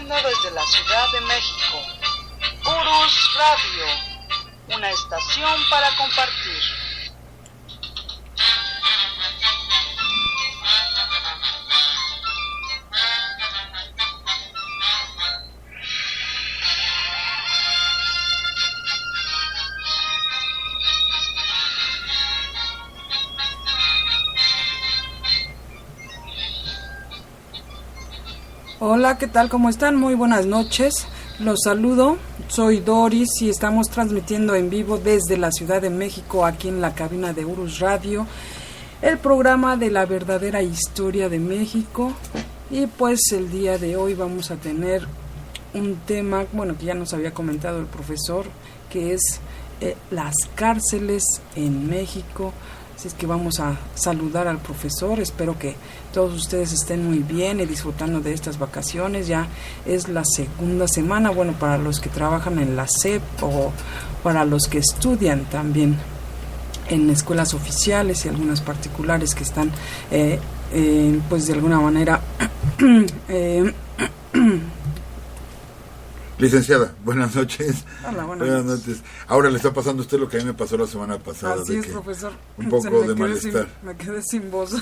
transmitiendo desde la Ciudad de México. Urus Radio, una estación para compartir. Hola, ¿qué tal? ¿Cómo están? Muy buenas noches. Los saludo. Soy Doris y estamos transmitiendo en vivo desde la Ciudad de México, aquí en la cabina de Urus Radio, el programa de la verdadera historia de México. Y pues el día de hoy vamos a tener un tema, bueno, que ya nos había comentado el profesor, que es las cárceles en México. Así es que vamos a saludar al profesor. Espero que todos ustedes estén muy bien y disfrutando de estas vacaciones. Ya es la segunda semana, bueno, para los que trabajan en la SEP o para los que estudian también en escuelas oficiales y algunas particulares que están, pues de alguna manera... Licenciada, buenas noches. Hola, buenas noches. Ahora le está pasando a usted lo que a mí me pasó la semana pasada. Así es, profesor. Un poco de malestar. Me quedé sin voz.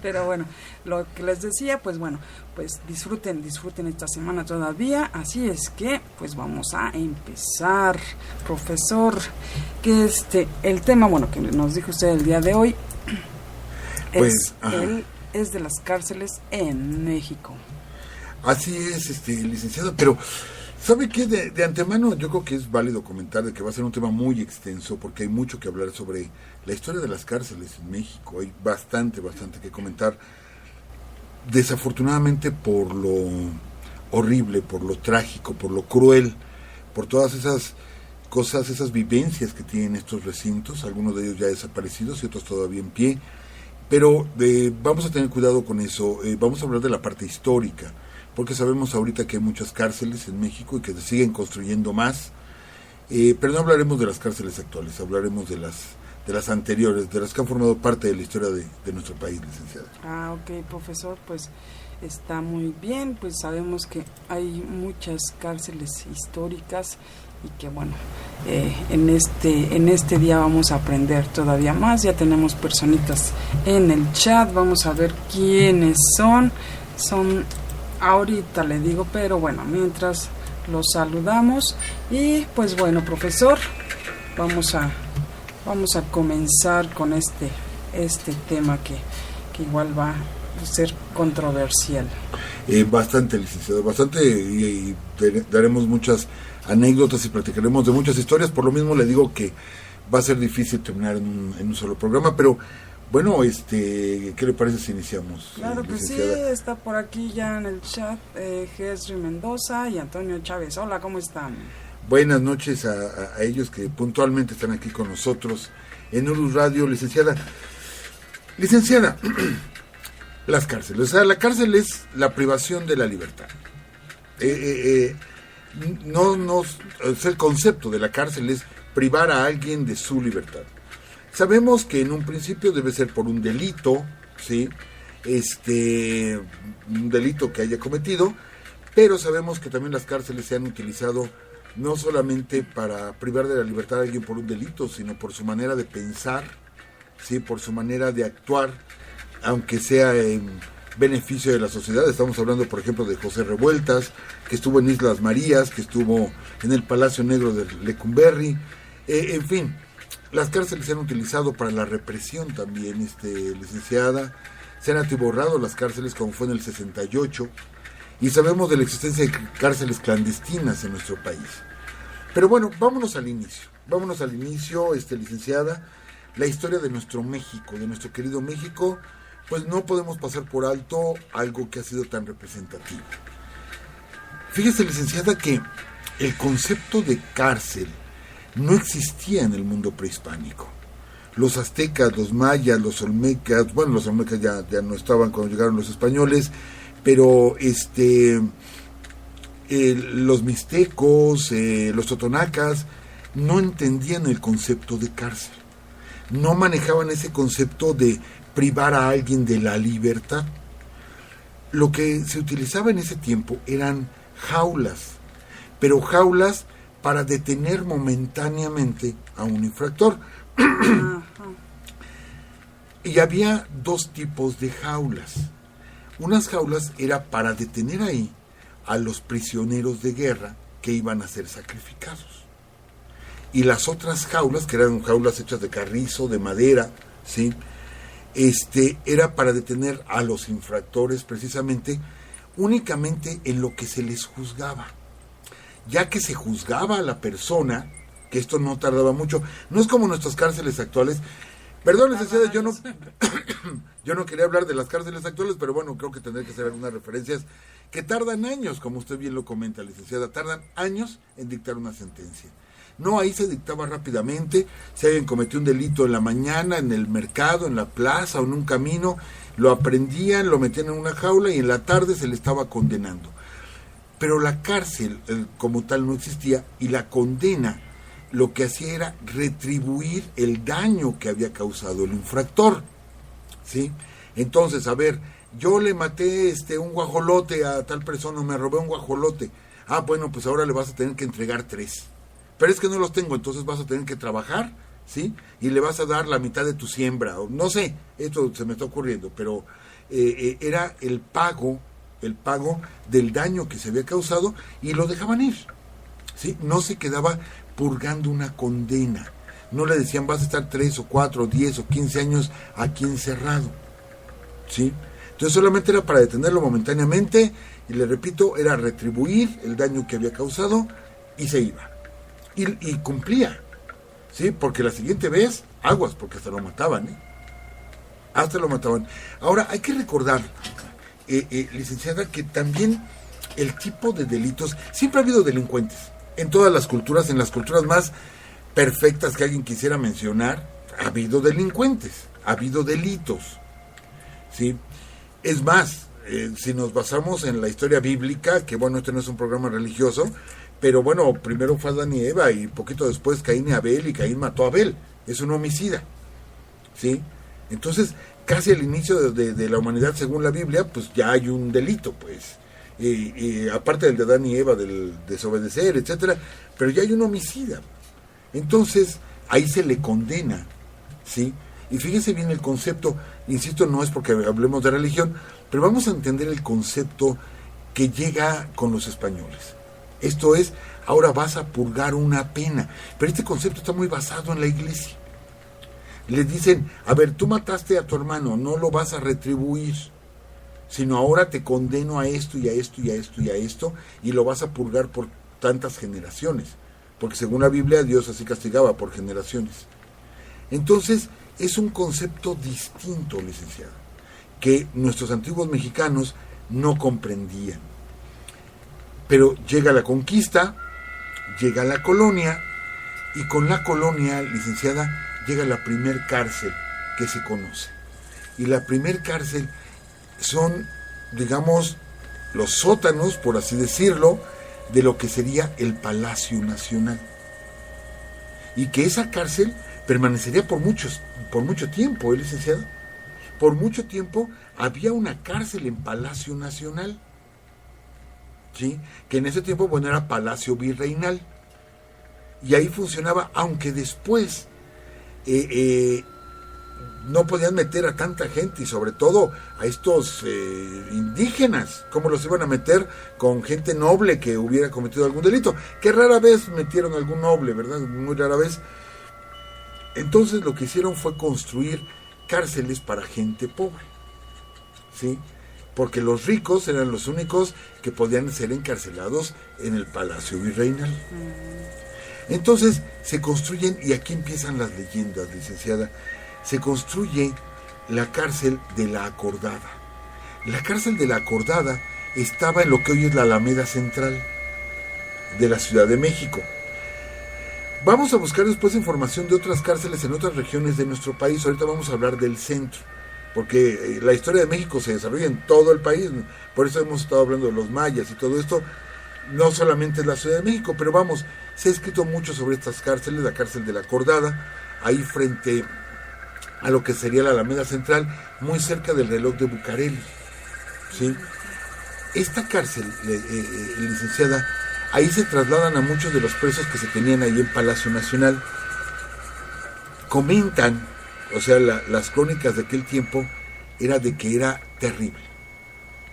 Pero bueno, lo que les decía, pues bueno, pues disfruten esta semana todavía. Así es que, pues vamos a empezar, profesor. Que el tema, bueno, que nos dijo usted el día de hoy, pues, es de las cárceles en México. Así es, licenciado, pero... ¿Sabe qué? De antemano yo creo que es válido comentar de que va a ser un tema muy extenso porque hay mucho que hablar sobre la historia de las cárceles en México. Hay bastante que comentar. Desafortunadamente por lo horrible, por lo trágico, por lo cruel, por todas esas cosas, esas vivencias que tienen estos recintos, algunos de ellos ya desaparecidos y otros todavía en pie. Pero vamos a tener cuidado con eso. Vamos a hablar de la parte histórica, porque sabemos ahorita que hay muchas cárceles en México y que se siguen construyendo más, pero no hablaremos de las cárceles actuales, hablaremos de las anteriores, de las que han formado parte de la historia de nuestro país, licenciada. Ok, profesor, pues está muy bien, pues sabemos que hay muchas cárceles históricas y que bueno, en este día vamos a aprender todavía más. Ya tenemos personitas en el chat, vamos a ver quiénes son ahorita le digo, pero bueno, mientras los saludamos. Y pues bueno, profesor, vamos a comenzar con este tema que igual va a ser controversial. Bastante, licenciado, bastante, y daremos muchas anécdotas y platicaremos de muchas historias. Por lo mismo le digo que va a ser difícil terminar en un solo programa, pero bueno, ¿qué le parece si iniciamos? Claro que licenciada? Sí, está por aquí ya en el chat Jesri Mendoza y Antonio Chávez. Hola, ¿cómo están? Buenas noches a ellos que puntualmente están aquí con nosotros en Urus Radio. Licenciada, las cárceles, o sea, la cárcel es la privación de la libertad. El concepto de la cárcel es privar a alguien de su libertad. Sabemos que en un principio debe ser por un delito, ¿sí? Un delito que haya cometido, pero sabemos que también las cárceles se han utilizado no solamente para privar de la libertad a alguien por un delito, sino por su manera de pensar, ¿sí? Por su manera de actuar, aunque sea en beneficio de la sociedad. Estamos hablando, por ejemplo, de José Revueltas, que estuvo en Islas Marías, que estuvo en el Palacio Negro de Lecumberri, en fin. Las cárceles se han utilizado para la represión también, licenciada. Se han atiborrado las cárceles como fue en el 68 y sabemos de la existencia de cárceles clandestinas en nuestro país. Pero bueno, vámonos al inicio, licenciada. La historia de nuestro México, de nuestro querido México, pues no podemos pasar por alto algo que ha sido tan representativo. Fíjese, licenciada, que el concepto de cárcel no existía en el mundo prehispánico. Los aztecas, los mayas, los olmecas, bueno, los olmecas ya no estaban cuando llegaron los españoles, pero los mixtecos, los totonacas, no entendían el concepto de cárcel. No manejaban ese concepto de privar a alguien de la libertad. Lo que se utilizaba en ese tiempo eran jaulas, pero jaulas para detener momentáneamente a un infractor. Y había dos tipos de jaulas. Unas jaulas era para detener ahí a los prisioneros de guerra que iban a ser sacrificados. Y las otras jaulas, que eran jaulas hechas de carrizo, de madera, ¿sí? Era para detener a los infractores precisamente únicamente en lo que se les juzgaba. Ya que se juzgaba a la persona, que esto no tardaba mucho, no es como nuestras cárceles actuales. Perdón, licenciada, yo no quería hablar de las cárceles actuales, pero bueno, creo que tendré que hacer algunas referencias que tardan años, como usted bien lo comenta, licenciada, tardan años en dictar una sentencia. No, ahí se dictaba rápidamente, si alguien cometió un delito en la mañana, en el mercado, en la plaza o en un camino, lo aprendían, lo metían en una jaula y en la tarde se le estaba condenando. Pero la cárcel como tal no existía, y la condena lo que hacía era retribuir el daño que había causado el infractor, ¿sí? Entonces, a ver, yo le maté un guajolote a tal persona, me robé un guajolote. Ah, bueno, pues ahora le vas a tener que entregar 3. Pero es que no los tengo, entonces vas a tener que trabajar, ¿sí? Y le vas a dar la mitad de tu siembra, o no sé, esto se me está ocurriendo, pero era el pago del daño que se había causado, y lo dejaban ir, ¿sí? No se quedaba purgando una condena, no le decían vas a estar 3 o 4 o 10 o 15 años aquí encerrado, ¿sí? Entonces solamente era para detenerlo momentáneamente, y le repito, era retribuir el daño que había causado, y se iba, y cumplía, ¿sí? Porque la siguiente vez, aguas, porque hasta lo mataban, hasta lo mataban. Ahora, hay que recordar, licenciada, que también el tipo de delitos, siempre ha habido delincuentes, en todas las culturas, en las culturas más perfectas que alguien quisiera mencionar, ha habido delincuentes, ha habido delitos, ¿sí? Es más, si nos basamos en la historia bíblica, que bueno, este no es un programa religioso, pero bueno, primero fue Adán y Eva, y poquito después Caín y Abel, y Caín mató a Abel, es un homicida, ¿sí? Entonces, casi al inicio de la humanidad, según la Biblia, pues ya hay un delito, pues, aparte del de Adán y Eva, del desobedecer, etcétera, pero ya hay un homicida. Entonces, ahí se le condena, ¿sí? Y fíjese bien el concepto, insisto, no es porque hablemos de religión, pero vamos a entender el concepto que llega con los españoles. Esto es, ahora vas a purgar una pena, pero este concepto está muy basado en la iglesia. Les dicen, a ver, tú mataste a tu hermano, no lo vas a retribuir, sino ahora te condeno a esto y a esto y a esto y a esto, y lo vas a purgar por tantas generaciones, porque según la Biblia Dios así castigaba por generaciones. Entonces es un concepto distinto, licenciado, que nuestros antiguos mexicanos no comprendían. Pero llega la conquista, llega la colonia, y con la colonia, licenciada, llega la primer cárcel que se conoce. Y la primer cárcel son, digamos, los sótanos, por así decirlo, de lo que sería el Palacio Nacional. Y que esa cárcel permanecería por mucho tiempo, licenciado. Por mucho tiempo había una cárcel en Palacio Nacional, ¿sí? Que en ese tiempo, bueno, era Palacio Virreinal. Y ahí funcionaba, aunque después no podían meter a tanta gente, y sobre todo a estos indígenas. ¿Cómo los iban a meter con gente noble que hubiera cometido algún delito? Que rara vez metieron a algún noble, ¿verdad? Muy rara vez. Entonces lo que hicieron fue construir cárceles para gente pobre, ¿sí? Porque los ricos eran los únicos que podían ser encarcelados en el Palacio Virreinal. Entonces se construyen, y aquí empiezan las leyendas, licenciada. Se construye la cárcel de la Acordada. La cárcel de la Acordada estaba en lo que hoy es la Alameda Central de la Ciudad de México. Vamos a buscar después información de otras cárceles en otras regiones de nuestro país. Ahorita vamos a hablar del centro, porque la historia de México se desarrolla en todo el país. Por eso hemos estado hablando de los mayas y todo esto. No solamente es la Ciudad de México, pero vamos, se ha escrito mucho sobre estas cárceles. La cárcel de la Acordada, ahí frente a lo que sería la Alameda Central, muy cerca del reloj de Bucareli, ¿sí? esta cárcel, licenciada, ahí se trasladan a muchos de los presos que se tenían ahí en Palacio Nacional. Comentan, o sea, las crónicas de aquel tiempo era de que era terrible,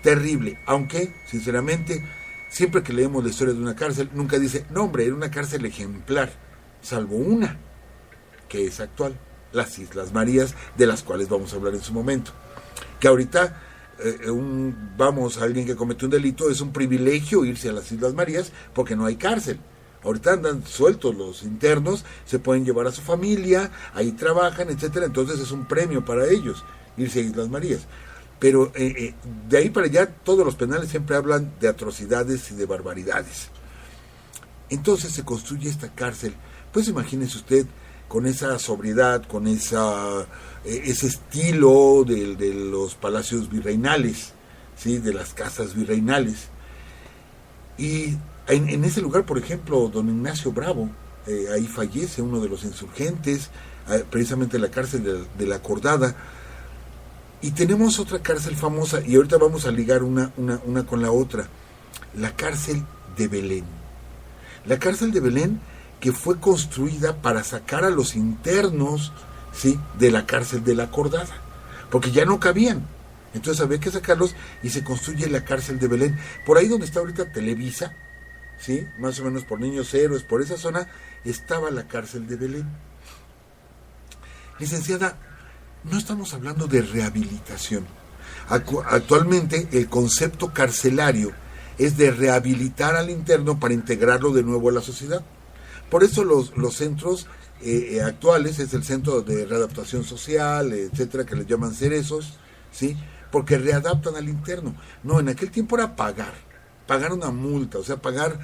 terrible, aunque, sinceramente, siempre que leemos la historia de una cárcel, nunca dice, no hombre, era una cárcel ejemplar, salvo una, que es actual, las Islas Marías, de las cuales vamos a hablar en su momento. Que ahorita, alguien que cometió un delito, es un privilegio irse a las Islas Marías porque no hay cárcel. Ahorita andan sueltos los internos, se pueden llevar a su familia, ahí trabajan, etcétera, entonces es un premio para ellos irse a Islas Marías. Pero de ahí para allá todos los penales siempre hablan de atrocidades y de barbaridades. Entonces se construye esta cárcel, pues imagínese usted, con esa sobriedad, con ese estilo de los palacios virreinales, ¿sí? De las casas virreinales. Y en ese lugar, por ejemplo, don Ignacio Bravo, ahí fallece uno de los insurgentes, precisamente en la cárcel de la Acordada. Y tenemos otra cárcel famosa, y ahorita vamos a ligar una con la otra, la cárcel de Belén. La cárcel de Belén, que fue construida para sacar a los internos, ¿sí?, de la cárcel de la Acordada, porque ya no cabían. Entonces había que sacarlos y se construye la cárcel de Belén. Por ahí donde está ahorita Televisa, ¿sí?, más o menos por Niños Héroes, por esa zona, estaba la cárcel de Belén. Licenciada, no estamos hablando de rehabilitación. Actualmente el concepto carcelario es de rehabilitar al interno para integrarlo de nuevo a la sociedad. Por eso los centros actuales es el Centro de Readaptación Social, etcétera, que les llaman cerezos, ¿sí?, porque readaptan al interno. No, en aquel tiempo era pagar una multa, o sea, pagar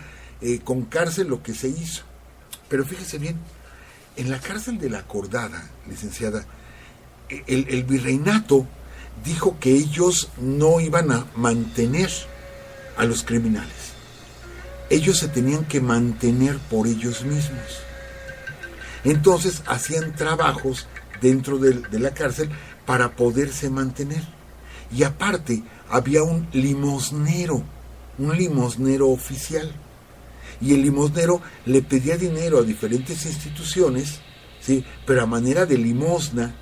con cárcel lo que se hizo. Pero fíjese bien, en la cárcel de la Acordada, licenciada, el virreinato dijo que ellos no iban a mantener a los criminales. Ellos se tenían que mantener por ellos mismos. Entonces hacían trabajos dentro de la cárcel para poderse mantener. Y aparte había un limosnero oficial. Y el limosnero le pedía dinero a diferentes instituciones, ¿sí?, pero a manera de limosna,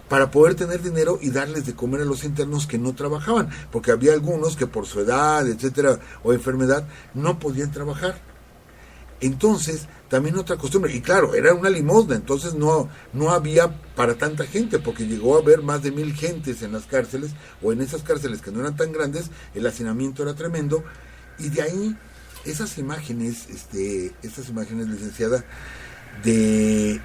para poder tener dinero y darles de comer a los internos que no trabajaban, porque había algunos que por su edad, etcétera, o enfermedad, no podían trabajar. Entonces, también otra costumbre, y claro, era una limosna, entonces no había para tanta gente, porque llegó a haber más de 1,000 gentes en las cárceles, o en esas cárceles que no eran tan grandes, el hacinamiento era tremendo, y de ahí, esas imágenes, licenciada, de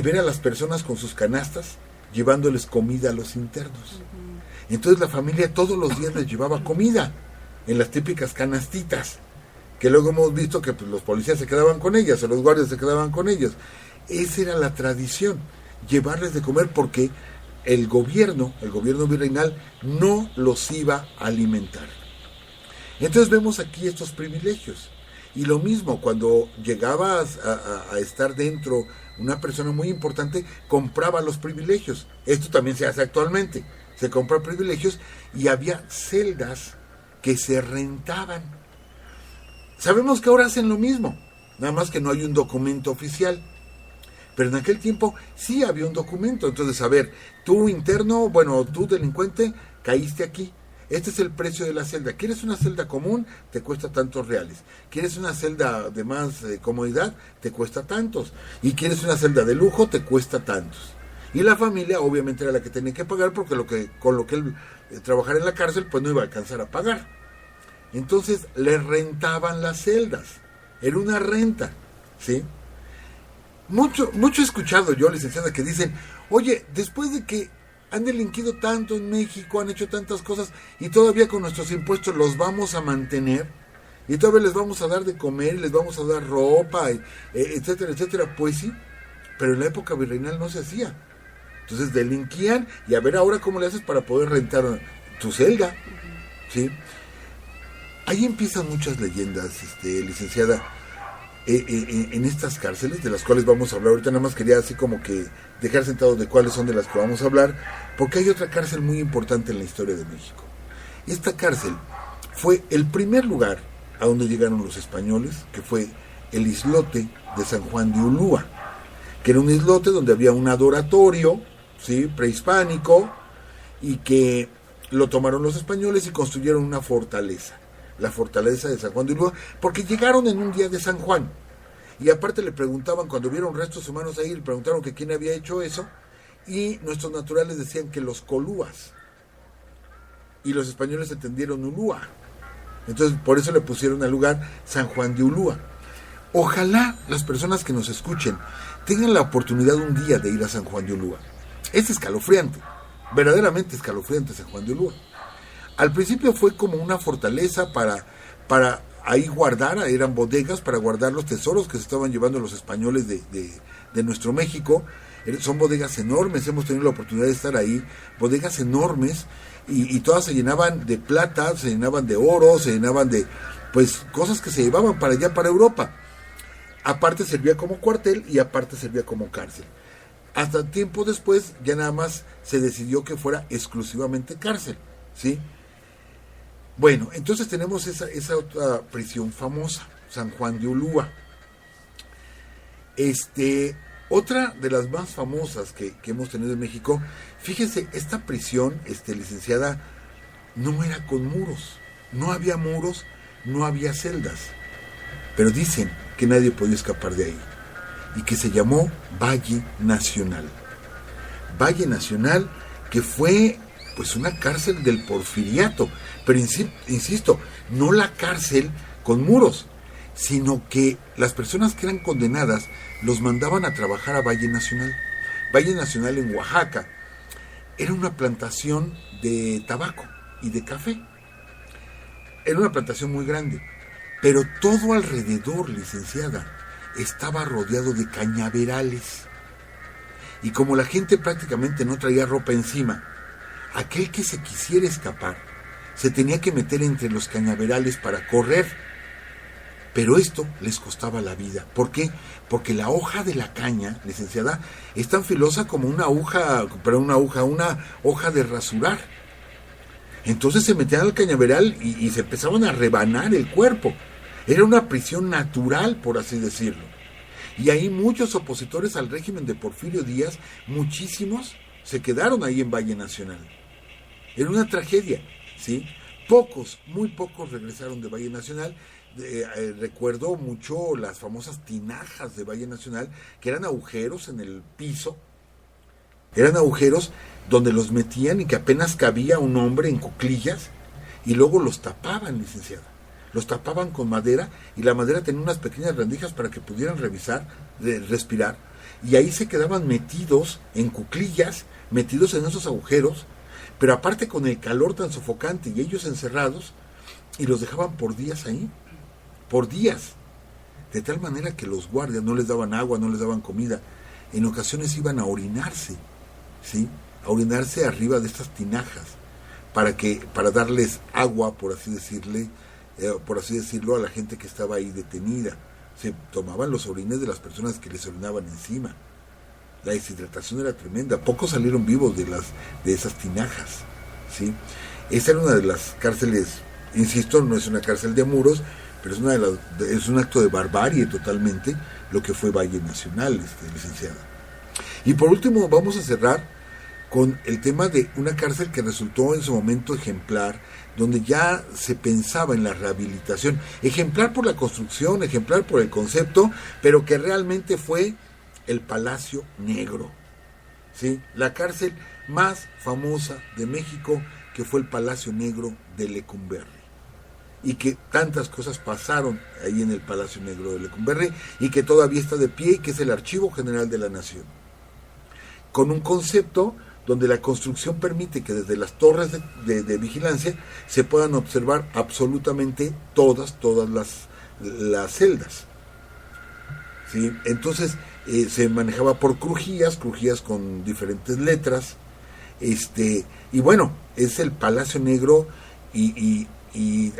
ver a las personas con sus canastas llevándoles comida a los internos. Entonces la familia todos los días les llevaba comida en las típicas canastitas, que luego hemos visto que pues, los policías se quedaban con ellas o los guardias se quedaban con ellas. Esa era la tradición, llevarles de comer, porque el gobierno virreinal no los iba a alimentar. Entonces vemos aquí estos privilegios. Y lo mismo, cuando llegaba a estar dentro una persona muy importante, compraba los privilegios. Esto también se hace actualmente. Se compran privilegios y había celdas que se rentaban. Sabemos que ahora hacen lo mismo, nada más que no hay un documento oficial. Pero en aquel tiempo sí había un documento. Entonces, a ver, tú interno, tú delincuente, caíste aquí. Este es el precio de la celda. ¿Quieres una celda común? Te cuesta tantos reales. ¿Quieres una celda de más comodidad? Te cuesta tantos. Y quieres una celda de lujo, te cuesta tantos. Y la familia obviamente era la que tenía que pagar, porque con lo que él trabajara en la cárcel, pues no iba a alcanzar a pagar. Entonces le rentaban las celdas. Era una renta, ¿sí? Mucho he escuchado yo, licenciada, que dicen, oye, después de que han delinquido tanto en México, han hecho tantas cosas, y todavía con nuestros impuestos los vamos a mantener, y todavía les vamos a dar de comer, les vamos a dar ropa, etcétera, etcétera. Pues sí, pero en la época virreinal no se hacía. Entonces delinquían, y a ver ahora cómo le haces para poder rentar tu celda, ¿sí? Ahí empiezan muchas leyendas, licenciada, en estas cárceles, de las cuales vamos a hablar. Ahorita nada más quería así como que dejar sentado de cuáles son de las que vamos a hablar, porque hay otra cárcel muy importante en la historia de México. Esta cárcel fue el primer lugar a donde llegaron los españoles, que fue el islote de San Juan de Ulúa, que era un islote donde había un adoratorio, ¿sí?, prehispánico, y que lo tomaron los españoles y construyeron una fortaleza, la fortaleza de San Juan de Ulúa, porque llegaron en un día de San Juan, y aparte le preguntaban, cuando vieron restos humanos ahí, le preguntaron que quién había hecho eso, y nuestros naturales decían que los colúas, y los españoles entendieron Ulúa, entonces por eso le pusieron al lugar San Juan de Ulúa. Ojalá las personas que nos escuchen tengan la oportunidad un día de ir a San Juan de Ulúa. Es escalofriante, verdaderamente escalofriante San Juan de Ulúa. Al principio fue como una fortaleza para ahí guardar, eran bodegas para guardar los tesoros que se estaban llevando los españoles de nuestro México. Son bodegas enormes, hemos tenido la oportunidad de estar ahí, bodegas enormes, y todas se llenaban de plata, se llenaban de oro, se llenaban de pues cosas que se llevaban para allá, para Europa. Aparte servía como cuartel y aparte servía como cárcel. Hasta tiempo después ya nada más se decidió que fuera exclusivamente cárcel, ¿sí? Bueno, entonces tenemos esa otra prisión famosa, San Juan de Ulúa. Otra de las más famosas que hemos tenido en México, fíjese, esta prisión, licenciada, no era con muros, no había muros, no había celdas, pero dicen que nadie podía escapar de ahí, y que se llamó Valle Nacional. Valle Nacional, que fue pues una cárcel del Porfiriato, pero insisto, no la cárcel con muros, sino que las personas que eran condenadas los mandaban a trabajar a Valle Nacional. Valle Nacional en Oaxaca era una plantación de tabaco y de café. Era una plantación muy grande, pero todo alrededor, licenciada, estaba rodeado de cañaverales. Y como la gente prácticamente no traía ropa encima, aquel que se quisiera escapar se tenía que meter entre los cañaverales para correr. Pero esto les costaba la vida. ¿Por qué? Porque la hoja de la caña, licenciada, es tan filosa como una hoja de rasurar. Entonces se metían al cañaveral y se empezaban a rebanar el cuerpo. Era una prisión natural, por así decirlo. Y ahí muchos opositores al régimen de Porfirio Díaz, muchísimos, se quedaron ahí en Valle Nacional. Era una tragedia, ¿sí? Muy pocos regresaron de Valle Nacional. Recuerdo mucho las famosas tinajas de Valle Nacional, que eran agujeros en el piso, eran agujeros donde los metían y que apenas cabía un hombre en cuclillas, y luego los tapaban, licenciada, los tapaban con madera, y la madera tenía unas pequeñas rendijas para que pudieran respirar, y ahí se quedaban metidos en cuclillas, metidos en esos agujeros, pero aparte con el calor tan sofocante y ellos encerrados, y los dejaban por días ahí, por días, de tal manera que los guardias no les daban agua, no les daban comida, en ocasiones iban a orinarse, ¿sí? A orinarse arriba de estas tinajas, para darles agua, por así decirlo, a la gente que estaba ahí detenida. Se tomaban los orines de las personas que les orinaban encima. La deshidratación era tremenda, pocos salieron vivos de esas tinajas, ¿sí? Esa era una de las cárceles, insisto, no es una cárcel de muros, pero es un acto de barbarie totalmente lo que fue Valle Nacional, licenciada. Y por último vamos a cerrar con el tema de una cárcel que resultó en su momento ejemplar, donde ya se pensaba en la rehabilitación, ejemplar por la construcción, ejemplar por el concepto, pero que realmente fue el Palacio Negro, ¿sí? La cárcel más famosa de México, que fue el Palacio Negro de Lecumberri, y que tantas cosas pasaron ahí en el Palacio Negro de Lecumberri, y que todavía está de pie, que es el Archivo General de la Nación, con un concepto donde la construcción permite que desde las torres de vigilancia se puedan observar absolutamente todas las celdas, ¿sí? Entonces se manejaba por crujías con diferentes letras, y bueno, es el Palacio Negro, y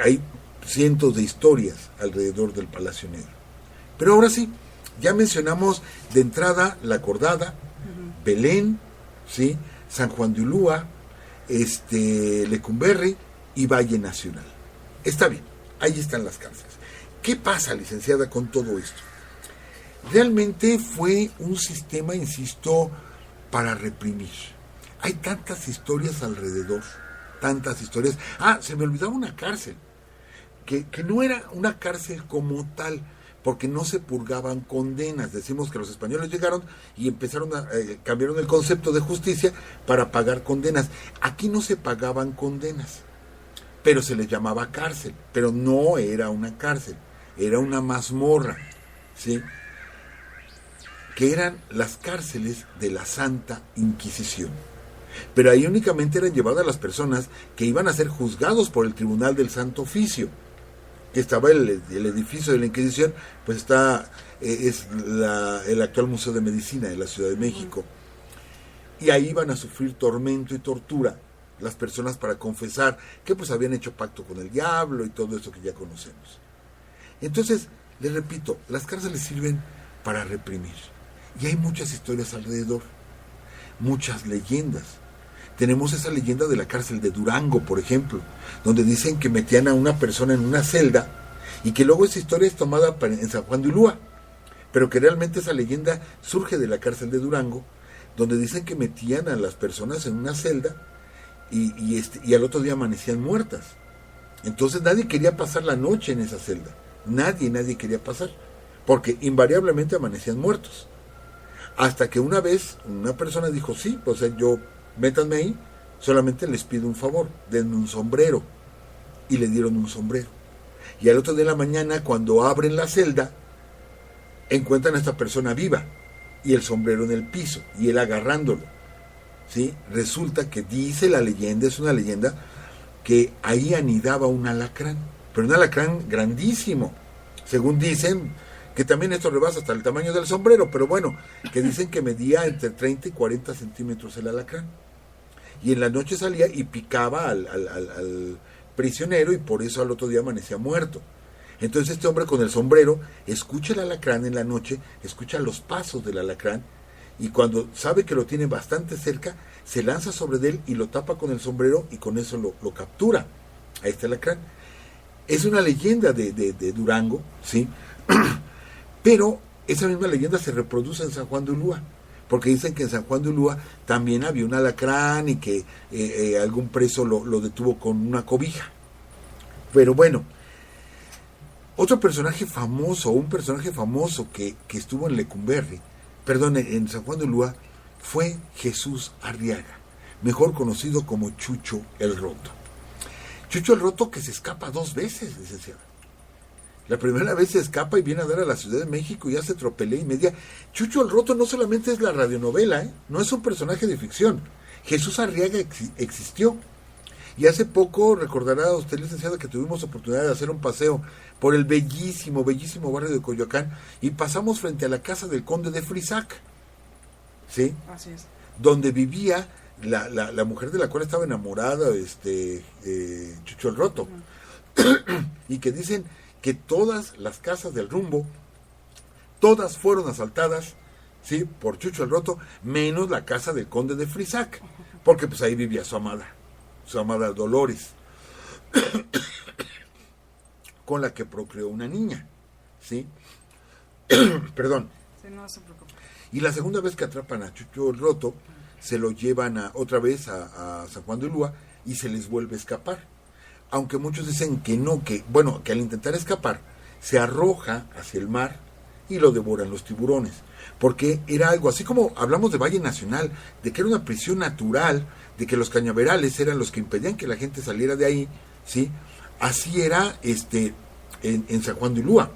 hay cientos de historias alrededor del Palacio Negro. Pero ahora sí, ya mencionamos de entrada La Acordada, Belén, ¿sí? San Juan de Ulúa, Lecumberri, y Valle Nacional. Está bien, ahí están las cárceles. ¿Qué pasa, licenciada, con todo esto? Realmente fue un sistema, insisto, para reprimir. Hay tantas historias alrededor, tantas historias. Se me olvidaba una cárcel, que no era una cárcel como tal, porque no se purgaban condenas. Decimos que los españoles llegaron y empezaron cambiaron el concepto de justicia para pagar condenas. Aquí no se pagaban condenas, pero se les llamaba cárcel, pero no era una cárcel, era una mazmorra, ¿sí? Que eran las cárceles de la Santa Inquisición. Pero ahí únicamente eran llevadas las personas que iban a ser juzgados por el Tribunal del Santo Oficio, que estaba el edificio de la Inquisición, pues está, el actual Museo de Medicina de la Ciudad de México. Y ahí iban a sufrir tormento y tortura las personas para confesar que pues habían hecho pacto con el diablo y todo eso que ya conocemos. Entonces, les repito, las cárceles sirven para reprimir. Y hay muchas historias alrededor, muchas leyendas. Tenemos esa leyenda de la cárcel de Durango, por ejemplo, donde dicen que metían a una persona en una celda y que luego esa historia es tomada en San Juan de Ulúa, pero que realmente esa leyenda surge de la cárcel de Durango, donde dicen que metían a las personas en una celda y al otro día amanecían muertas. Entonces nadie quería pasar la noche en esa celda. Nadie quería pasar, porque invariablemente amanecían muertos. Hasta que una vez una persona dijo, sí, pues métanme ahí, solamente les pido un favor, denme un sombrero. Y le dieron un sombrero. Y al otro día de la mañana, cuando abren la celda, encuentran a esta persona viva y el sombrero en el piso y él agarrándolo, ¿sí? Resulta que dice la leyenda, es una leyenda, que ahí anidaba un alacrán, pero un alacrán grandísimo, según dicen, que también esto rebasa hasta el tamaño del sombrero, pero bueno, que dicen que medía entre 30 y 40 centímetros el alacrán. Y en la noche salía y picaba al prisionero y por eso al otro día amanecía muerto. Entonces este hombre con el sombrero escucha el alacrán en la noche, escucha los pasos del alacrán y cuando sabe que lo tiene bastante cerca, se lanza sobre él y lo tapa con el sombrero y con eso lo captura a este alacrán. Es una leyenda de Durango, ¿sí? Pero esa misma leyenda se reproduce en San Juan de Ulúa, porque dicen que en San Juan de Ulúa también había un alacrán y que algún preso lo detuvo con una cobija. Pero bueno, otro personaje famoso, un personaje famoso que estuvo en en San Juan de Ulúa, fue Jesús Arriaga, mejor conocido como Chucho el Roto. Chucho el Roto que se escapa 2 veces, licenciado. La primera vez se escapa y viene a dar a la Ciudad de México y hace tropelía y media. Chucho el Roto no solamente es la radionovela, no es un personaje de ficción. Jesús Arriaga existió. Y hace poco, recordará usted, licenciada, que tuvimos oportunidad de hacer un paseo por el bellísimo barrio de Coyoacán y pasamos frente a la casa del conde de Frisac, ¿sí? Así es. Donde vivía la mujer de la cual estaba enamorada Chucho el Roto. Uh-huh. Y que dicen que todas las casas del rumbo, todas fueron asaltadas, ¿sí?, por Chucho el Roto, menos la casa del conde de Frisac, porque pues ahí vivía su amada Dolores, con la que procreó una niña, ¿sí? Perdón. Sí, no se preocupe. Y la segunda vez que atrapan a Chucho el Roto, se lo llevan otra vez a San Juan de Ulúa y se les vuelve a escapar. Aunque muchos dicen que no, que al intentar escapar, se arroja hacia el mar y lo devoran los tiburones. Porque era algo, así como hablamos de Valle Nacional, de que era una prisión natural, de que los cañaverales eran los que impedían que la gente saliera de ahí, ¿sí? Así era en San Juan de Ulúa.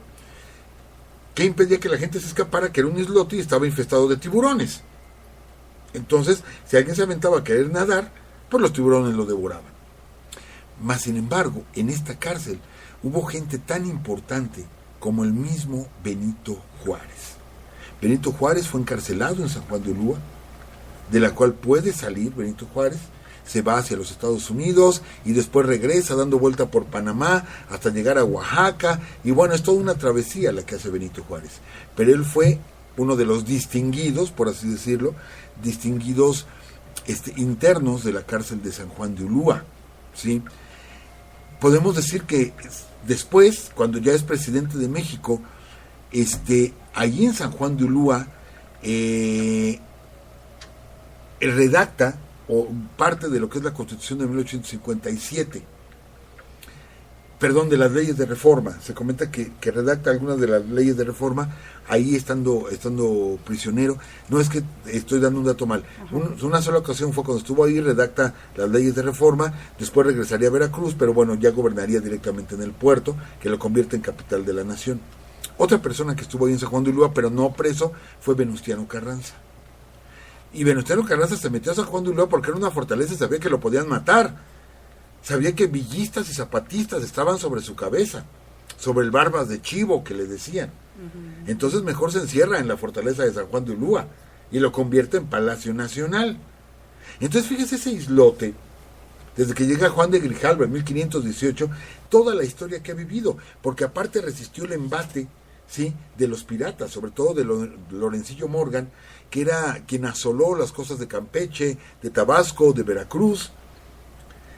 ¿Qué impedía que la gente se escapara? Que era un islote y estaba infestado de tiburones. Entonces, si alguien se aventaba a querer nadar, pues los tiburones lo devoraban. Mas, sin embargo, en esta cárcel hubo gente tan importante como el mismo Benito Juárez. Benito Juárez fue encarcelado en San Juan de Ulúa, de la cual puede salir Benito Juárez, se va hacia los Estados Unidos y después regresa dando vuelta por Panamá hasta llegar a Oaxaca, y bueno, es toda una travesía la que hace Benito Juárez. Pero él fue uno de los distinguidos, por así decirlo, internos de la cárcel de San Juan de Ulúa, ¿sí? podemos decir que después, cuando ya es presidente de México, allí en San Juan de Ulúa, redacta o parte de lo que es la Constitución de 1857, perdón, de las leyes de reforma. Se comenta que redacta algunas de las leyes de reforma ahí estando prisionero. No es que estoy dando un dato mal. Una sola ocasión fue cuando estuvo ahí, redacta las leyes de reforma, después regresaría a Veracruz, pero bueno, ya gobernaría directamente en el puerto, que lo convierte en capital de la nación. Otra persona que estuvo ahí en San Juan de Ulúa, pero no preso, fue Venustiano Carranza. Y Venustiano Carranza se metió a San Juan de Ulúa porque era una fortaleza y sabía que lo podían matar. Sabía que villistas y zapatistas estaban sobre su cabeza, sobre el barbas de chivo que le decían. Entonces mejor se encierra en la fortaleza de San Juan de Ulúa y lo convierte en Palacio Nacional. Entonces fíjese ese islote, desde que llega Juan de Grijalva en 1518, toda la historia que ha vivido, porque aparte resistió el embate, ¿sí?, de los piratas, sobre todo de Lorencillo Morgan, que era quien asoló las costas de Campeche, de Tabasco, de Veracruz,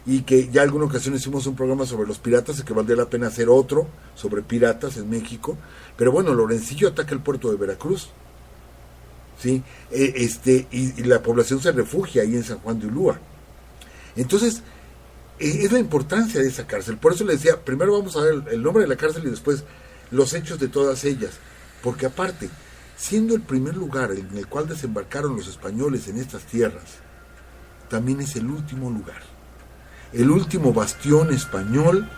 y que ya alguna ocasión hicimos un programa sobre los piratas, y que valdría la pena hacer otro sobre piratas en México. Pero bueno, Lorencillo ataca el puerto de Veracruz, ¿sí? Y la población se refugia ahí en San Juan de Ulúa. Entonces, es la importancia de esa cárcel. Por eso le decía, primero vamos a ver el nombre de la cárcel y después los hechos de todas ellas. Porque aparte, siendo el primer lugar en el cual desembarcaron los españoles en estas tierras, también es el último lugar. El último bastión español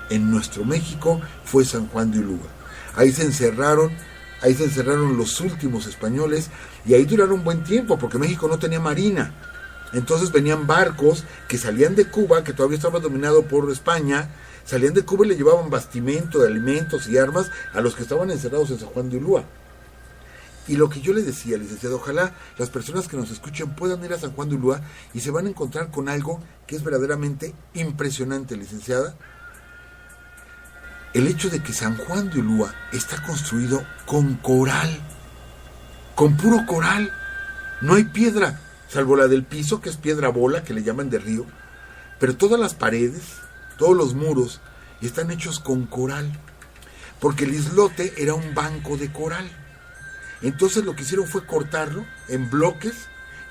en nuestro México fue San Juan de Ulúa. Ahí se encerraron los últimos españoles, y ahí duraron buen tiempo, porque México no tenía marina. Entonces venían barcos que salían de Cuba, que todavía estaba dominado por España, salían de Cuba y le llevaban bastimento de alimentos y armas a los que estaban encerrados en San Juan de Ulúa. Y lo que yo le decía, licenciado, ojalá las personas que nos escuchen puedan ir a San Juan de Ulúa y se van a encontrar con algo que es verdaderamente impresionante, licenciada. El hecho de que San Juan de Ulúa está construido con coral, con puro coral. No hay piedra, salvo la del piso, que es piedra bola, que le llaman de río, pero todas las paredes, todos los muros están hechos con coral, porque el islote era un banco de coral. Entonces lo que hicieron fue cortarlo en bloques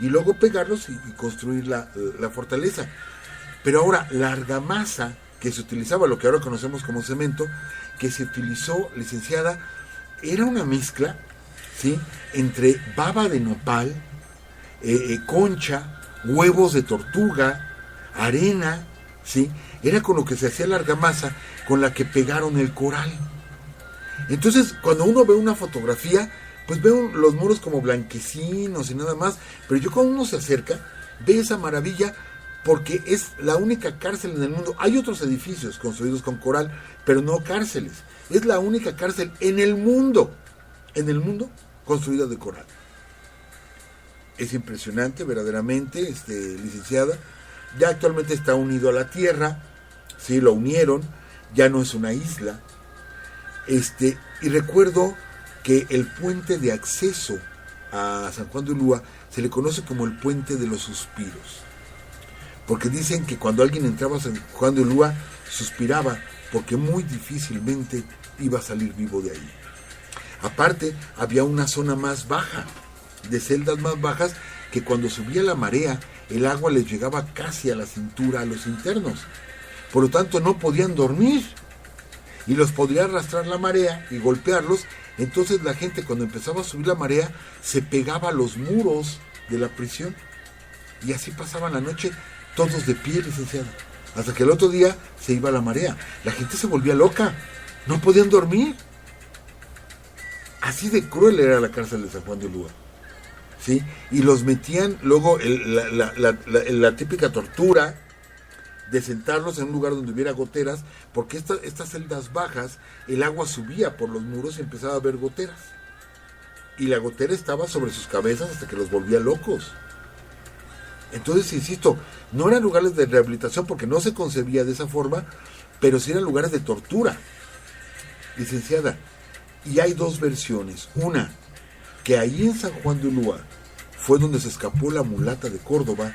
y luego pegarlos y construir la fortaleza. Pero ahora la argamasa que se utilizaba, lo que ahora conocemos como cemento, que se utilizó, licenciada, era una mezcla, ¿sí?, entre baba de nopal, concha, huevos de tortuga, arena, ¿sí? Era con lo que se hacía la argamasa con la que pegaron el coral. Entonces, cuando uno ve una fotografía, pues veo los muros como blanquecinos y nada más, pero yo cuando uno se acerca, ve esa maravilla, porque es la única cárcel en el mundo. Hay otros edificios construidos con coral, pero no cárceles. Es la única cárcel en el mundo construida de coral. Es impresionante, verdaderamente, licenciada. Ya actualmente está unido a la tierra, sí, lo unieron, ya no es una isla. Y recuerdo que el puente de acceso a San Juan de Ulúa se le conoce como el puente de los suspiros, porque dicen que cuando alguien entraba a San Juan de Ulúa suspiraba, porque muy difícilmente iba a salir vivo de ahí. Aparte, había una zona más baja, de celdas más bajas, que cuando subía la marea, el agua les llegaba casi a la cintura a los internos. Por lo tanto, no podían dormir, y los podría arrastrar la marea y golpearlos. Entonces la gente, cuando empezaba a subir la marea, se pegaba a los muros de la prisión, y así pasaban la noche todos de pie, licenciada, hasta que el otro día se iba la marea. La gente se volvía loca, no podían dormir. Así de cruel era la cárcel de San Juan de Ulúa, ¿sí? Y los metían luego la típica tortura de sentarlos en un lugar donde hubiera goteras, porque estas celdas bajas, el agua subía por los muros y empezaba a haber goteras, y la gotera estaba sobre sus cabezas hasta que los volvía locos. Entonces, insisto, no eran lugares de rehabilitación porque no se concebía de esa forma, pero sí eran lugares de tortura, licenciada. Y hay dos versiones. Una, que ahí en San Juan de Ulúa fue donde se escapó la mulata de Córdoba,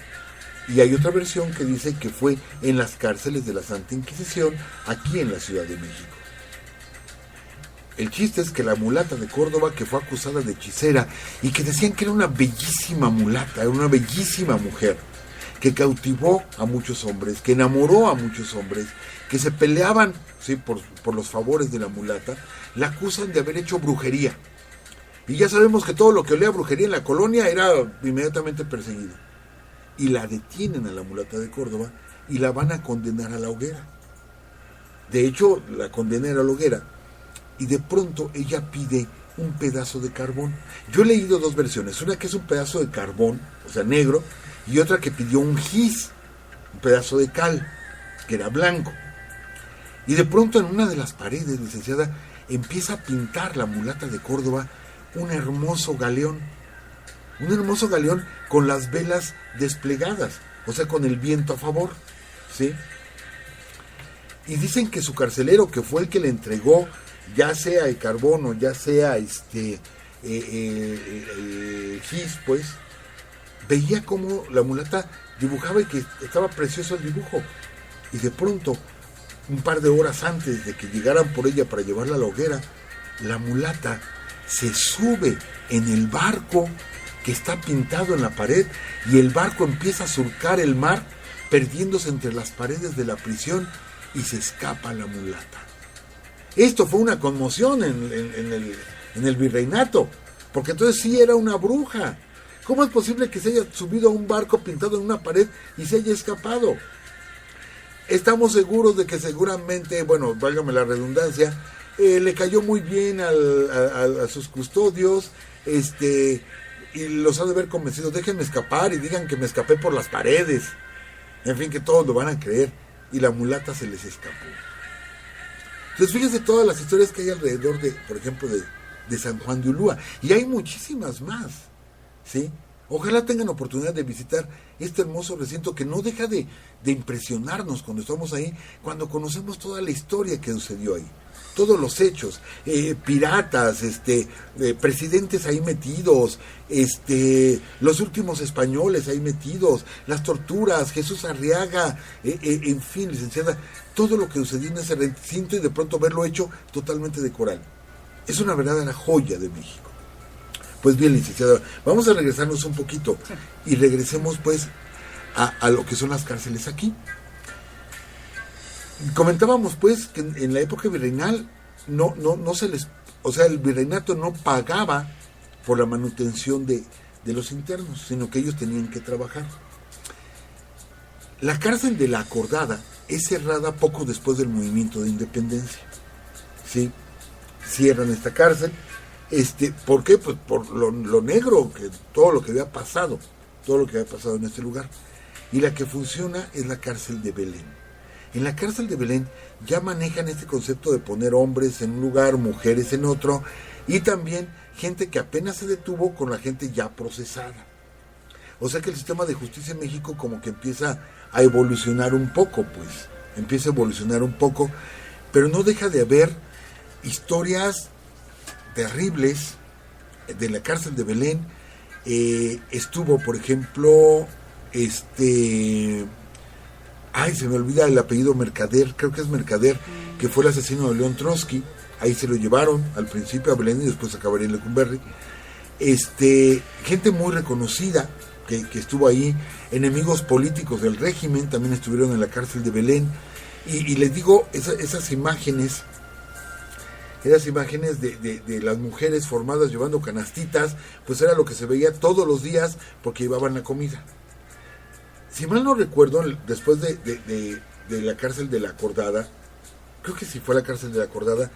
Y hay otra versión que dice que fue en las cárceles de la Santa Inquisición, aquí en la Ciudad de México. El chiste es que la mulata de Córdoba, que fue acusada de hechicera y que decían que era una bellísima mulata, era una bellísima mujer, que cautivó a muchos hombres, que enamoró a muchos hombres, que se peleaban, ¿sí?, por los favores de la mulata, la acusan de haber hecho brujería. Y ya sabemos que todo lo que olía a brujería en la colonia era inmediatamente perseguido. Y la detienen a la mulata de Córdoba y la van a condenar a la hoguera. De hecho, la condenan a la hoguera y de pronto ella pide un pedazo de carbón. Yo he leído dos versiones, una que es un pedazo de carbón, o sea, negro, y otra que pidió un gis, un pedazo de cal, que era blanco. Y de pronto en una de las paredes, licenciada, empieza a pintar la mulata de Córdoba un hermoso galeón con las velas desplegadas, o sea, con el viento a favor, ¿sí? Y dicen que su carcelero, que fue el que le entregó, ya sea el carbón o ya sea gis, pues, veía cómo la mulata dibujaba y que estaba precioso el dibujo. Y de pronto, un par de horas antes de que llegaran por ella para llevarla a la hoguera, la mulata se sube en el barco que está pintado en la pared y el barco empieza a surcar el mar, perdiéndose entre las paredes de la prisión, y se escapa la mulata. Esto fue una conmoción en el virreinato, porque entonces sí era una bruja. ¿Cómo es posible que se haya subido a un barco pintado en una pared y se haya escapado? Estamos seguros de que seguramente, bueno, válgame la redundancia, le cayó muy bien a sus custodios, y los ha de haber convencido: déjenme escapar y digan que me escapé por las paredes. En fin, que todos lo van a creer, y la mulata se les escapó. Entonces, fíjense todas las historias que hay alrededor de, por ejemplo, de San Juan de Ulúa, y hay muchísimas más, ¿sí? Ojalá tengan oportunidad de visitar este hermoso recinto que no deja de impresionarnos cuando estamos ahí, cuando conocemos toda la historia que sucedió ahí, todos los hechos, piratas, presidentes ahí metidos, los últimos españoles ahí metidos, las torturas, Jesús Arriaga, en fin, licenciada, todo lo que sucedió en ese recinto, y de pronto verlo hecho totalmente de coral. Es una verdadera joya de México. Pues bien, licenciada, vamos a regresarnos un poquito y regresemos pues a lo que son las cárceles aquí. Comentábamos pues que en la época virreinal no se les, o sea, el virreinato no pagaba por la manutención de los internos, sino que ellos tenían que trabajar. La cárcel de la Acordada es cerrada poco después del movimiento de independencia, ¿sí? Cierran esta cárcel. ¿Por qué? Pues por lo negro, que todo lo que había pasado en este lugar. Y la que funciona es la cárcel de Belén. En la cárcel de Belén ya manejan este concepto de poner hombres en un lugar, mujeres en otro, y también gente que apenas se detuvo con la gente ya procesada. O sea que el sistema de justicia en México como que empieza a evolucionar un poco, pero no deja de haber historias terribles de la cárcel de Belén. Estuvo, por ejemplo, se me olvida el apellido, Mercader, creo que es Mercader, que fue el asesino de León Trotsky. Ahí se lo llevaron al principio a Belén y después acabaría en Lecumberri. Gente muy reconocida que estuvo ahí, enemigos políticos del régimen también estuvieron en la cárcel de Belén. Y les digo, esas imágenes de las mujeres formadas llevando canastitas, pues era lo que se veía todos los días porque llevaban la comida. Si mal no recuerdo, después de la cárcel de la Acordada, creo que sí fue la cárcel de la Acordada,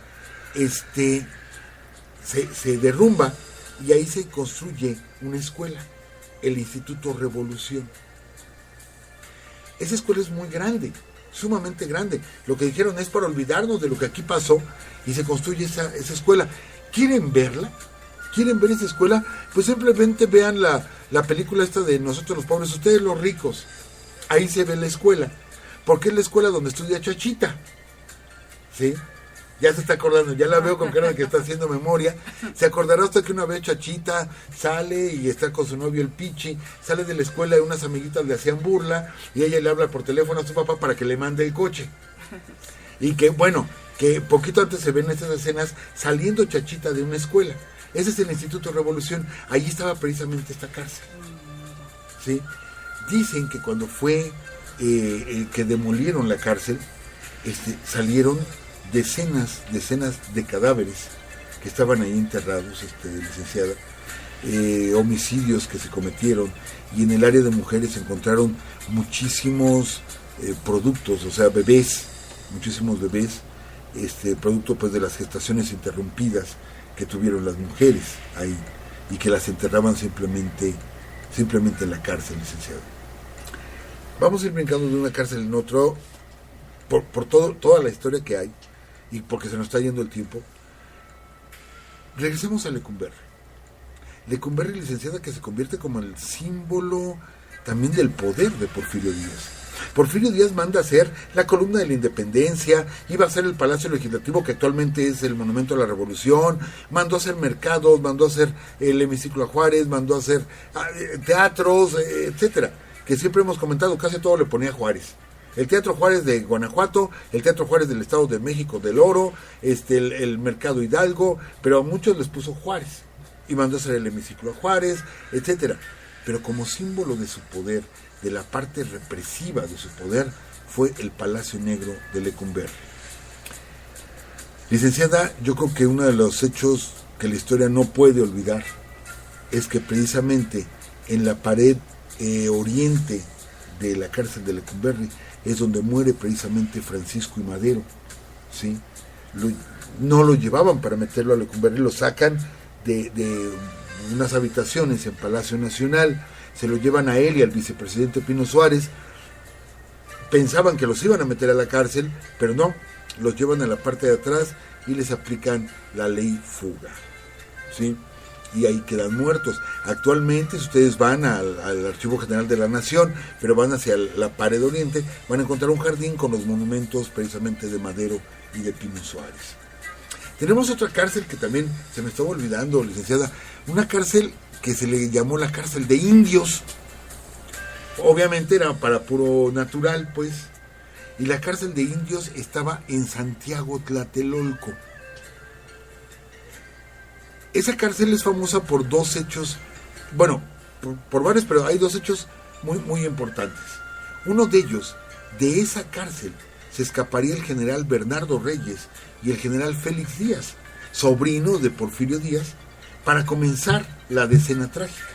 se derrumba y ahí se construye una escuela, el Instituto Revolución. Esa escuela es muy grande, sumamente grande. Lo que dijeron es para olvidarnos de lo que aquí pasó, y se construye esa escuela. ¿Quieren verla? ¿Quieren ver esa escuela? Pues simplemente vean la película esta de Nosotros los Pobres, Ustedes los Ricos. Ahí se ve la escuela, porque es la escuela donde estudia Chachita, ¿sí? Ya se está acordando, ya la veo con cara de que está haciendo memoria. Se acordará usted que una vez Chachita sale y está con su novio el Pichi, sale de la escuela y unas amiguitas le hacían burla y ella le habla por teléfono a su papá para que le mande el coche. Y que bueno, que poquito antes se ven estas escenas saliendo Chachita de una escuela. Ese es el Instituto Revolución, allí estaba precisamente esta cárcel. ¿Sí? Dicen que cuando fue que demolieron la cárcel, salieron decenas de cadáveres que estaban ahí enterrados, licenciada, homicidios que se cometieron, y en el área de mujeres se encontraron muchísimos productos, o sea, muchísimos bebés, producto pues de las gestaciones interrumpidas que tuvieron las mujeres ahí, y que las enterraban simplemente en la cárcel, licenciado. Vamos a ir brincando de una cárcel en otro, por toda la historia que hay, y porque se nos está yendo el tiempo. Regresemos a Lecumberri. Lecumberri, licenciada, que se convierte como el símbolo también del poder de Porfirio Díaz. Porfirio Díaz manda a hacer la columna de la Independencia, iba a hacer el Palacio Legislativo, que actualmente es el Monumento a la Revolución, mandó a hacer mercados, mandó a hacer el Hemiciclo a Juárez, mandó a hacer teatros, etcétera, que siempre hemos comentado, casi todo le ponía Juárez. El Teatro Juárez de Guanajuato, el Teatro Juárez del Estado de México, del Oro, el Mercado Hidalgo, pero a muchos les puso Juárez, y mandó a hacer el Hemiciclo a Juárez, etcétera. Pero como símbolo de su poder, de la parte represiva de su poder, fue el Palacio Negro de Lecumberri. Licenciada, yo creo que uno de los hechos que la historia no puede olvidar es que precisamente en la pared oriente de la cárcel de Lecumberri es donde muere precisamente Francisco y Madero, ¿sí? No lo llevaban para meterlo a Lecumberri, lo sacan de unas habitaciones en Palacio Nacional, se lo llevan a él y al vicepresidente Pino Suárez. Pensaban que los iban a meter a la cárcel, pero no, los llevan a la parte de atrás y les aplican la ley fuga, ¿sí? Y ahí quedan muertos. Actualmente, si ustedes van al Archivo General de la Nación, pero van hacia la pared oriente, van a encontrar un jardín con los monumentos precisamente de Madero y de Pino Suárez. Tenemos otra cárcel que también se me estaba olvidando, licenciada, una cárcel que se le llamó la cárcel de indios. Obviamente era para puro natural, pues. Y la cárcel de indios estaba en Santiago Tlatelolco. Esa cárcel es famosa por dos hechos, bueno, por varios, pero hay dos hechos muy, muy importantes. Uno de ellos, de esa cárcel se escaparía el general Bernardo Reyes y el general Félix Díaz, sobrinos de Porfirio Díaz, para comenzar la decena trágica.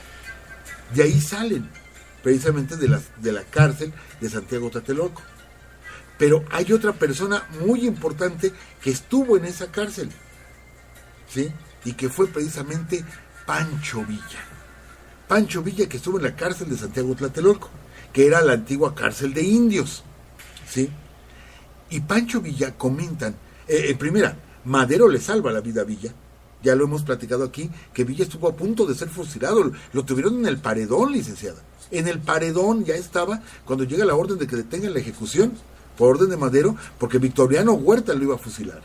De ahí salen, precisamente de la cárcel de Santiago Tlatelolco. Pero hay otra persona muy importante que estuvo en esa cárcel, ¿sí? Y que fue precisamente Pancho Villa. Pancho Villa, que estuvo en la cárcel de Santiago Tlatelolco, que era la antigua cárcel de indios, ¿sí? Y Pancho Villa, comentan, primera, Madero le salva la vida a Villa. Ya lo hemos platicado aquí, que Villa estuvo a punto de ser fusilado. Lo tuvieron en el paredón, licenciada. En el paredón ya estaba cuando llega la orden de que detengan la ejecución, por orden de Madero, porque Victoriano Huerta lo iba a fusilar.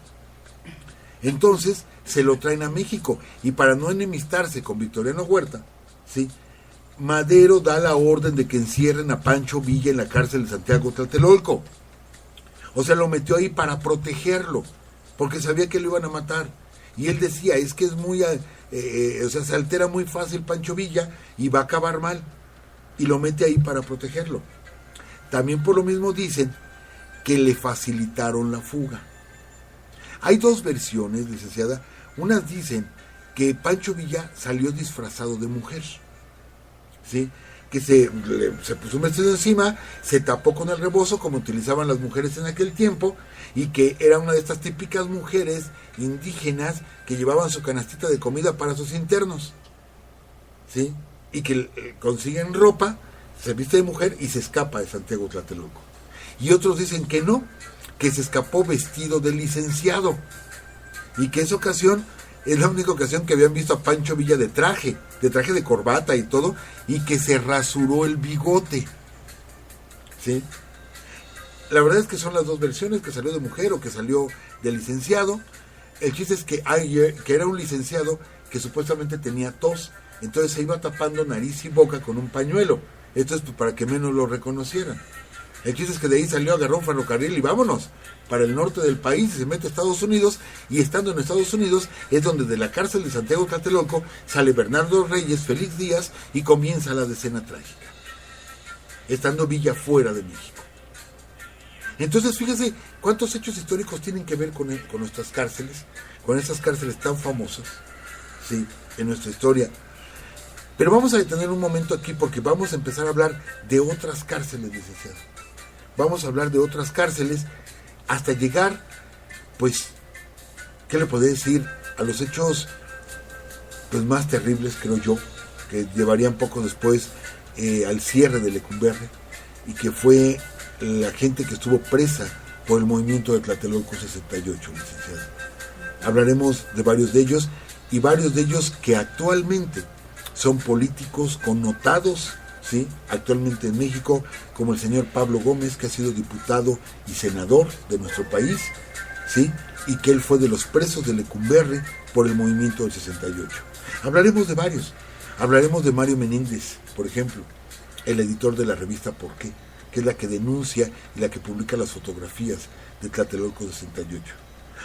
Entonces se lo traen a México, y para no enemistarse con Victoriano Huerta, ¿sí?, Madero da la orden de que encierren a Pancho Villa en la cárcel de Santiago Tlatelolco. O sea, lo metió ahí para protegerlo, porque sabía que lo iban a matar. Y él decía, es que es muy, se altera muy fácil Pancho Villa y va a acabar mal. Y lo mete ahí para protegerlo. También por lo mismo dicen que le facilitaron la fuga. Hay dos versiones, licenciada. Unas dicen que Pancho Villa salió disfrazado de mujer, ¿sí?, que se puso un vestido encima, se tapó con el rebozo como utilizaban las mujeres en aquel tiempo, y que era una de estas típicas mujeres indígenas que llevaban su canastita de comida para sus internos, ¿sí?, y que consiguen ropa, se viste de mujer y se escapa de Santiago Tlatelolco. Y otros dicen que no, que se escapó vestido de licenciado, y que esa ocasión es la única ocasión que habían visto a Pancho Villa de traje de corbata y todo, y que se rasuró el bigote, ¿sí? La verdad es que son las dos versiones, que salió de mujer o que salió de licenciado. El chiste es que era un licenciado que supuestamente tenía tos, entonces se iba tapando nariz y boca con un pañuelo. Esto es para que menos lo reconocieran. El chiste es que de ahí salió, agarró un ferrocarril y vámonos para el norte del país, y se mete a Estados Unidos, y estando en Estados Unidos es donde de la cárcel de Santiago Tlatelolco sale Bernardo Reyes, Félix Díaz, y comienza la decena trágica, estando Villa fuera de México. Entonces fíjese cuántos hechos históricos tienen que ver con nuestras cárceles, con esas cárceles tan famosas, sí, en nuestra historia. Pero vamos a detener un momento aquí porque vamos a empezar a hablar de otras cárceles, licenciado. Vamos a hablar de otras cárceles hasta llegar, pues, ¿qué le podría decir? A los hechos pues más terribles, creo yo, que llevarían poco después al cierre de Lecumberri, y que fue la gente que estuvo presa por el movimiento de Tlatelolco 68, licenciado. Hablaremos de varios de ellos, y varios de ellos que actualmente son políticos connotados, ¿sí?, actualmente en México, como el señor Pablo Gómez, que ha sido diputado y senador de nuestro país, ¿sí?, y que él fue de los presos de Lecumberri por el movimiento del 68. Hablaremos de varios. Hablaremos de Mario Menéndez, por ejemplo, el editor de la revista ¿Por qué?, que es la que denuncia y la que publica las fotografías de Tlatelolco 68.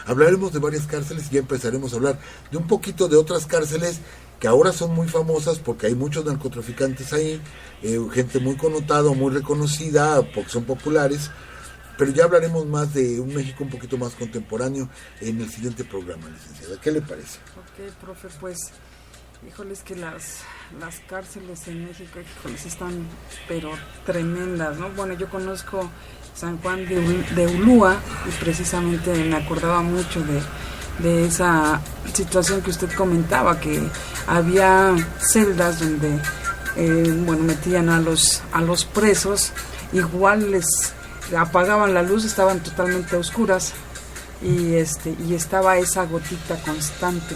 Hablaremos de varias cárceles y ya empezaremos a hablar de un poquito de otras cárceles que ahora son muy famosas porque hay muchos narcotraficantes ahí, gente muy connotada, muy reconocida, porque son populares, pero ya hablaremos más de un México un poquito más contemporáneo en el siguiente programa, licenciada. ¿Qué le parece? Ok, profe, pues, híjoles que las cárceles en México, híjoles, están pero tremendas, ¿no? Bueno, yo conozco San Juan de Ulúa y precisamente me acordaba mucho de esa situación que usted comentaba, que había celdas donde metían a los presos, igual les apagaban la luz, estaban totalmente oscuras, y estaba esa gotita constante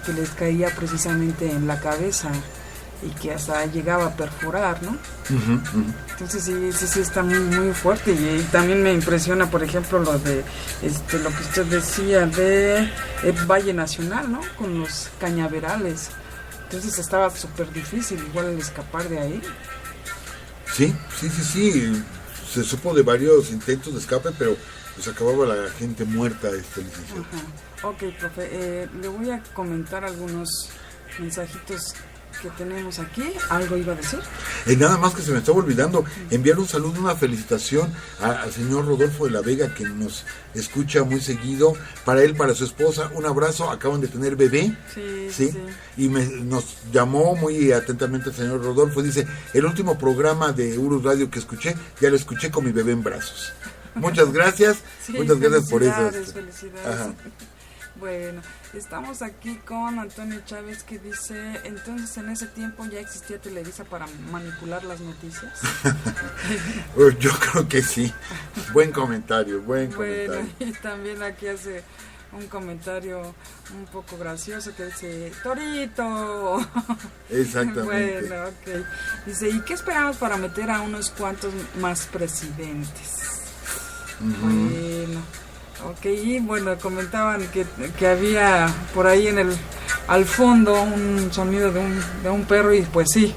que les caía precisamente en la cabeza y que hasta llegaba a perforar, ¿no? Entonces sí está muy, muy fuerte, y también me impresiona, por ejemplo, lo de lo que usted decía de Valle Nacional, ¿no? Con los cañaverales. Entonces estaba súper difícil igual el escapar de ahí. Sí. Se supo de varios intentos de escape, pero pues acababa la gente muerta, licenciado. Ok, profe, le voy a comentar algunos mensajitos que tenemos aquí. ¿Algo iba a decir? Nada más que se me estaba olvidando enviar un saludo, una felicitación al señor Rodolfo de la Vega, que nos escucha muy seguido. Para él, para su esposa, un abrazo. Acaban de tener bebé. Sí. Y nos llamó muy atentamente el señor Rodolfo. Dice, el último programa de Urus Radio que escuché, ya lo escuché con mi bebé en brazos. Muchas gracias. Muchas gracias por eso. Felicidades. Ajá. Bueno, estamos aquí con Antonio Chávez, que dice, entonces en ese tiempo ya existía Televisa para manipular las noticias. Yo creo que sí. Buen comentario. Bueno, y también aquí hace un comentario un poco gracioso que dice, Torito. Exactamente. Bueno, ok. Dice, ¿y qué esperamos para meter a unos cuantos más presidentes? Bueno. Ok, y bueno, comentaban que había por ahí al fondo un sonido de un perro, y pues sí,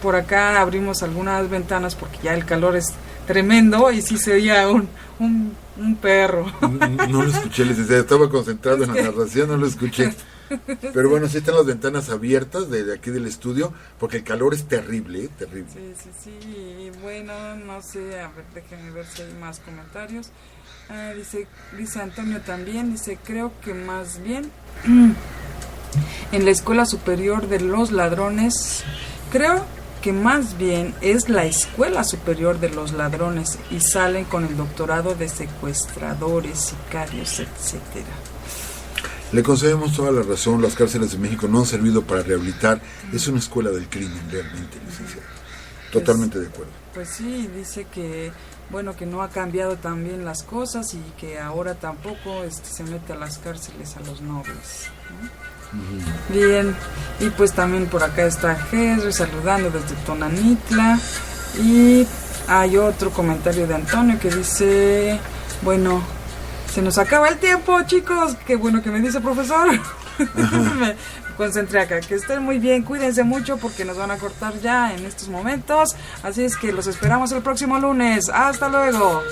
por acá abrimos algunas ventanas porque ya el calor es tremendo y sí se oía un perro. No lo escuché, licenciada, estaba concentrado en la narración, no lo escuché. Pero bueno, sí están las ventanas abiertas de aquí del estudio, porque el calor es terrible, terrible. Sí, y bueno, no sé, a ver, déjenme ver si hay más comentarios. Dice Antonio también, dice, creo que más bien en la Escuela Superior de los Ladrones, creo que más bien es la Escuela Superior de los Ladrones, y salen con el doctorado de secuestradores, sicarios, etcétera. Le concedemos toda la razón, las cárceles de México no han servido para rehabilitar, es una escuela del crimen realmente, licenciado. Totalmente de acuerdo. Pues sí, dice que bueno, que no ha cambiado también las cosas, y que ahora tampoco se mete a las cárceles a los nobles, ¿no? Bien, y pues también por acá está Henry saludando desde Tonanitla, y Hay otro comentario de Antonio que dice, bueno, se nos acaba el tiempo, chicos. Qué bueno que me dice, profesor. Me concentré acá. Que estén muy bien, cuídense mucho porque nos van a cortar ya en estos momentos. Así es que los esperamos el próximo lunes. Hasta luego.